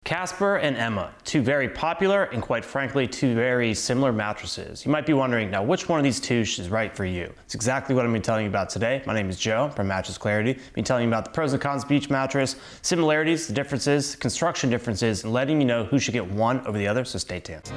Casper and Emma, two very popular and quite frankly, two very similar mattresses. You might be wondering, now which one of these two is right for you? It's exactly what I'm going to be telling you about today. My name is Joe from Mattress Clarity. I'll be telling you about the pros and cons of each mattress, similarities, the differences, construction differences, and letting you know who should get one over the other, so stay tuned.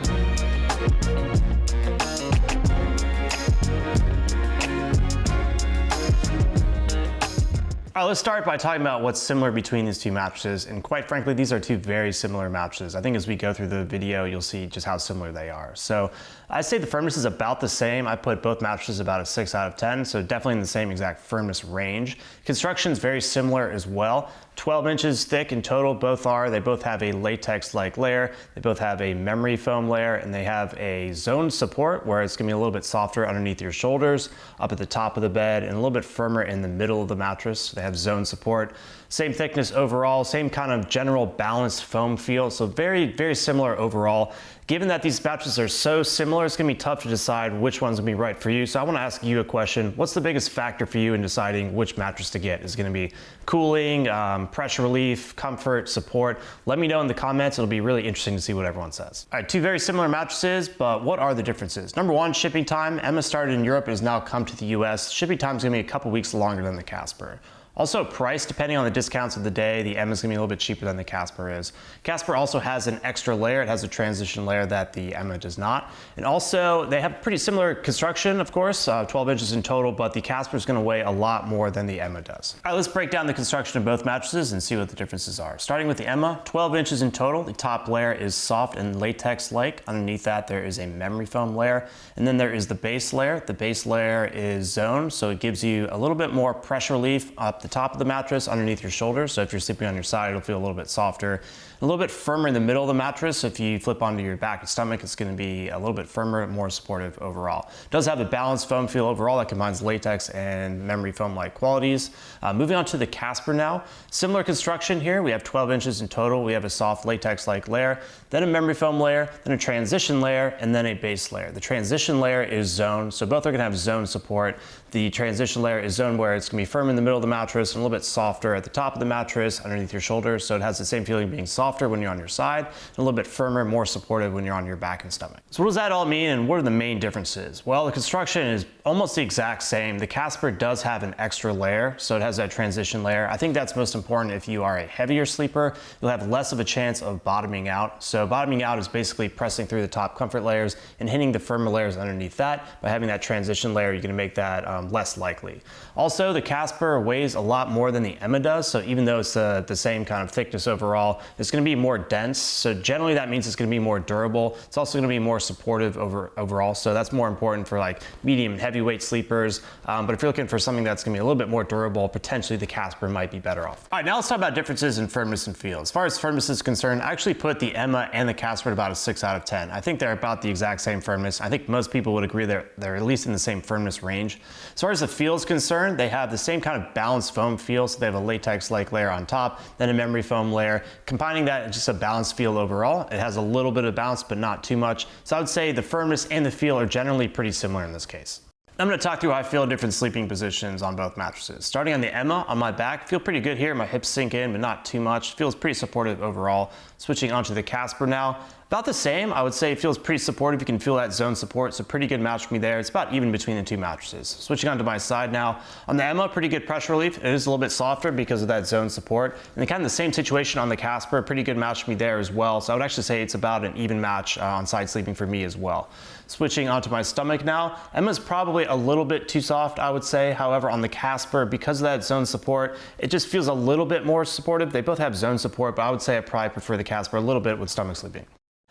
All right, let's start by talking about what's similar between these two mattresses, and quite frankly, these are two very similar mattresses. I think as we go through the video, you'll see just how similar they are. So I'd say the firmness is about the same. I put both mattresses about a 6 out of 10, so definitely in the same exact firmness range. Construction is very similar as well. 12 inches thick in total, both are. They both have a latex-like layer. They both have a memory foam layer, and they have a zone support where it's gonna be a little bit softer underneath your shoulders, up at the top of the bed, and a little bit firmer in the middle of the mattress. They have zone support. Same thickness overall, same kind of general balanced foam feel, so very, very similar overall. Given that these mattresses are so similar, it's gonna be tough to decide which one's gonna be right for you. So I wanna ask you a question. What's the biggest factor for you in deciding which mattress to get? Is it gonna be cooling, pressure relief, comfort, support? Let me know in the comments. It'll be really interesting to see what everyone says. All right, two very similar mattresses, but what are the differences? Number one, shipping time. Emma started in Europe and has now come to the US. Shipping time is gonna be a couple weeks longer than the Casper. Also price, depending on the discounts of the day, the Emma is going to be a little bit cheaper than the Casper is. Casper also has an extra layer. It has a transition layer that the Emma does not. And also, they have pretty similar construction, of course, 12 inches in total, but the Casper is going to weigh a lot more than the Emma does. All right, let's break down the construction of both mattresses and see what the differences are. Starting with the Emma, 12 inches in total. The top layer is soft and latex-like. Underneath that, there is a memory foam layer. And then there is the base layer. The base layer is zoned, so it gives you a little bit more pressure relief up the top of the mattress underneath your shoulders. So if you're sleeping on your side, it'll feel a little bit softer, a little bit firmer in the middle of the mattress. So if you flip onto your back and stomach, it's going to be a little bit firmer, more supportive overall. It does have a balanced foam feel overall that combines latex and memory foam like qualities. Moving on to the Casper now, similar construction here. We have 12 inches in total. We have a soft latex like layer, then a memory foam layer, then a transition layer, and then a base layer. The transition layer is zoned, so both are going to have zone support. The transition layer is zoned where it's going to be firm in the middle of the mattress and a little bit softer at the top of the mattress underneath your shoulders, so it has the same feeling being softer when you're on your side and a little bit firmer, more supportive when you're on your back and stomach. So what does that all mean, and what are the main differences? Well, the construction is almost the exact same. The Casper does have an extra layer, so it has that transition layer. I think that's most important if you are a heavier sleeper. You'll have less of a chance of bottoming out. So bottoming out is basically pressing through the top comfort layers and hitting the firmer layers underneath that. By having that transition layer, you're going to make that less likely. Also, the Casper weighs a lot more than the Emma does, so even though it's the same kind of thickness overall, it's going to be more dense, so generally that means it's going to be more durable. It's also going to be more supportive overall, so that's more important for like medium and heavyweight sleepers, but if you're looking for something that's going to be a little bit more durable, potentially the Casper might be better off. All right, now let's talk about differences in firmness and feel. As far as firmness is concerned, I actually put the Emma and the Casper at about a 6 out of 10. I think they're about the exact same firmness. I think most people would agree they're at least in the same firmness range. As far as the feel is concerned, they have the same kind of balanced foam feel, so they have a latex-like layer on top, then a memory foam layer. Combining that, it's just a balanced feel overall. It has a little bit of bounce, but not too much. So I would say the firmness and the feel are generally pretty similar in this case. I'm going to talk through how I feel different sleeping positions on both mattresses. Starting on the Emma, on my back, feel pretty good here. My hips sink in, but not too much. Feels pretty supportive overall. Switching onto the Casper now, about the same. I would say it feels pretty supportive. You can feel that zone support, so pretty good match for me there. It's about even between the two mattresses. Switching onto my side now, on the Emma, pretty good pressure relief. It is a little bit softer because of that zone support. And kind of the same situation on the Casper, pretty good match for me there as well. So I would actually say it's about an even match on side sleeping for me as well. Switching onto my stomach now, Emma's probably a little bit too soft, I would say. However, on the Casper, because of that zone support, it just feels a little bit more supportive. They both have zone support, but I would say I probably prefer the Casper a little bit with stomach sleeping.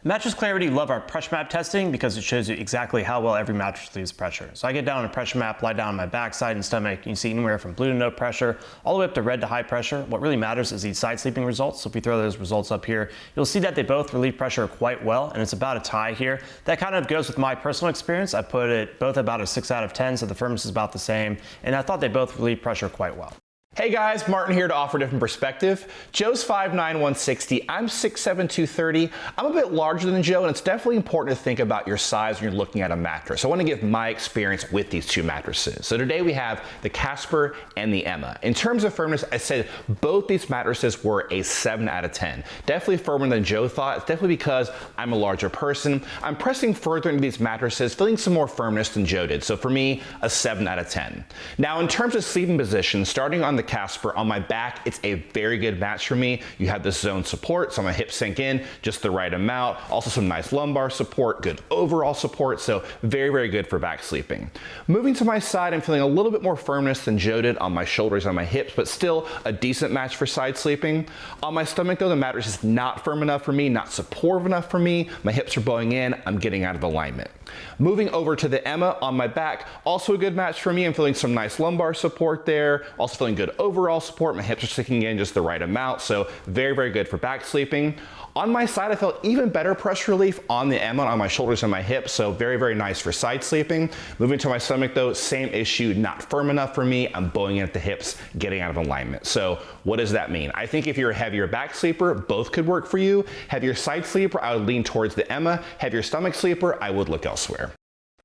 Mattress Clarity love our pressure map testing because it shows you exactly how well every mattress leaves pressure. So I get down on a pressure map, lie down on my back, side, and stomach. You can see anywhere from blue to no pressure, all the way up to red to high pressure. What really matters is these side sleeping results. So if we throw those results up here, you'll see that they both relieve pressure quite well, and it's about a tie here. That kind of goes with my personal experience. I put it both about a 6 out of 10, so the firmness is about the same, and I thought they both relieve pressure quite well. Hey guys, Martin here to offer a different perspective. Joe's 5'9", 160, I'm 6'7", 230. I'm a bit larger than Joe, and it's definitely important to think about your size when you're looking at a mattress. I want to give my experience with these two mattresses. So today we have the Casper and the Emma. In terms of firmness, I said both these mattresses were a 7 out of 10. Definitely firmer than Joe thought. It's definitely because I'm a larger person. I'm pressing further into these mattresses, feeling some more firmness than Joe did. So for me, a 7 out of 10. Now in terms of sleeping position, starting on the Casper, on my back, it's a very good match for me. You have this zone support, so my hips sink in just the right amount. Also some nice lumbar support, good overall support, so very, very good for back sleeping. Moving to my side, I'm feeling a little bit more firmness than Joe did on my shoulders and my hips, but still a decent match for side sleeping. On my stomach though, the mattress is not firm enough for me, not supportive enough for me. My hips are bowing in, I'm getting out of alignment. Moving over to the Emma on my back, also a good match for me. I'm feeling some nice lumbar support there, also feeling good overall support. My hips are sticking in just the right amount, so very, very good for back sleeping. On my side, I felt even better pressure relief on the Emma, on my shoulders and my hips, so very, very nice for side sleeping. Moving to my stomach though, same issue, not firm enough for me. I'm bowing in at the hips, getting out of alignment. So what does that mean? I think if you're a heavier back sleeper, both could work for you. Heavier side sleeper, I would lean towards the Emma. Heavier stomach sleeper, I would look elsewhere.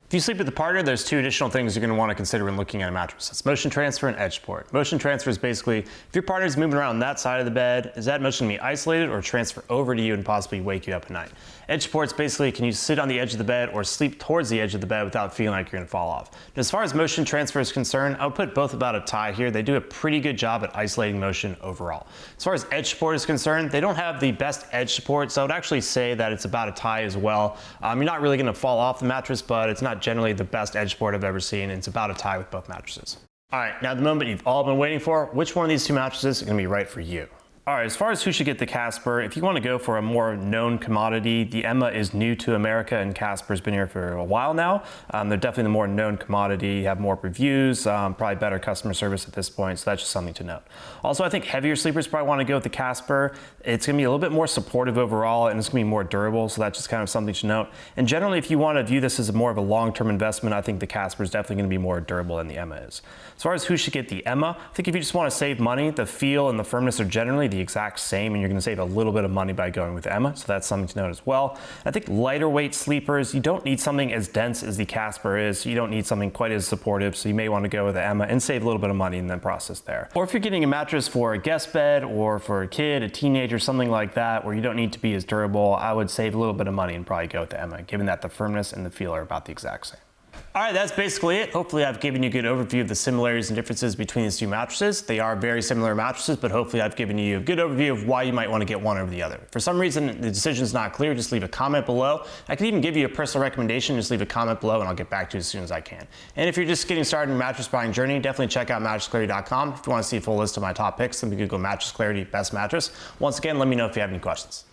If you sleep with a partner, there's two additional things you're going to want to consider when looking at a mattress. It's motion transfer and edge support. Motion transfer is basically if your partner is moving around that side of the bed, is that motion going to be isolated or transfer over to you and possibly wake you up at night? Edge support is basically can you sit on the edge of the bed or sleep towards the edge of the bed without feeling like you're going to fall off. And as far as motion transfer is concerned, I would put both about a tie here. They do a pretty good job at isolating motion overall. As far as edge support is concerned, they don't have the best edge support, so I would actually say that it's about a tie as well. You're not really going to fall off the mattress, but it's not generally the best edge support I've ever seen, and it's about a tie with both mattresses. All right, now the moment you've all been waiting for, which one of these two mattresses is going to be right for you? All right, as far as who should get the Casper, if you want to go for a more known commodity, the Emma is new to America and Casper's been here for a while now. They're definitely the more known commodity, have more reviews, probably better customer service at this point, so that's just something to note. Also, I think heavier sleepers probably want to go with the Casper. It's going to be a little bit more supportive overall, and it's going to be more durable, so that's just kind of something to note. And generally, if you want to view this as more of a long-term investment, I think the Casper is definitely going to be more durable than the Emma is. As far as who should get the Emma, I think if you just want to save money, the feel and the firmness are generally the exact same, and you're going to save a little bit of money by going with Emma, so that's something to note as well. I think lighter weight sleepers, you don't need something as dense as the Casper is, so you don't need something quite as supportive, so you may want to go with the Emma and save a little bit of money in the process there. Or if you're getting a mattress for a guest bed or for a kid, a teenager, something like that, where you don't need to be as durable, I would save a little bit of money and probably go with the Emma, given that the firmness and the feel are about the exact same. All right, that's basically it. Hopefully I've given you a good overview of the similarities and differences between these two mattresses. They are very similar mattresses, but hopefully I've given you a good overview of why you might want to get one over the other. If for some reason the decision is not clear, just leave a comment below. I could even give you a personal recommendation. Just leave a comment below and I'll get back to you as soon as I can. And if you're just getting started in your mattress buying journey, definitely check out mattressclarity.com. If you want to see a full list of my top picks, then we could go Mattress Clarity Best Mattress. Once again, let me know if you have any questions.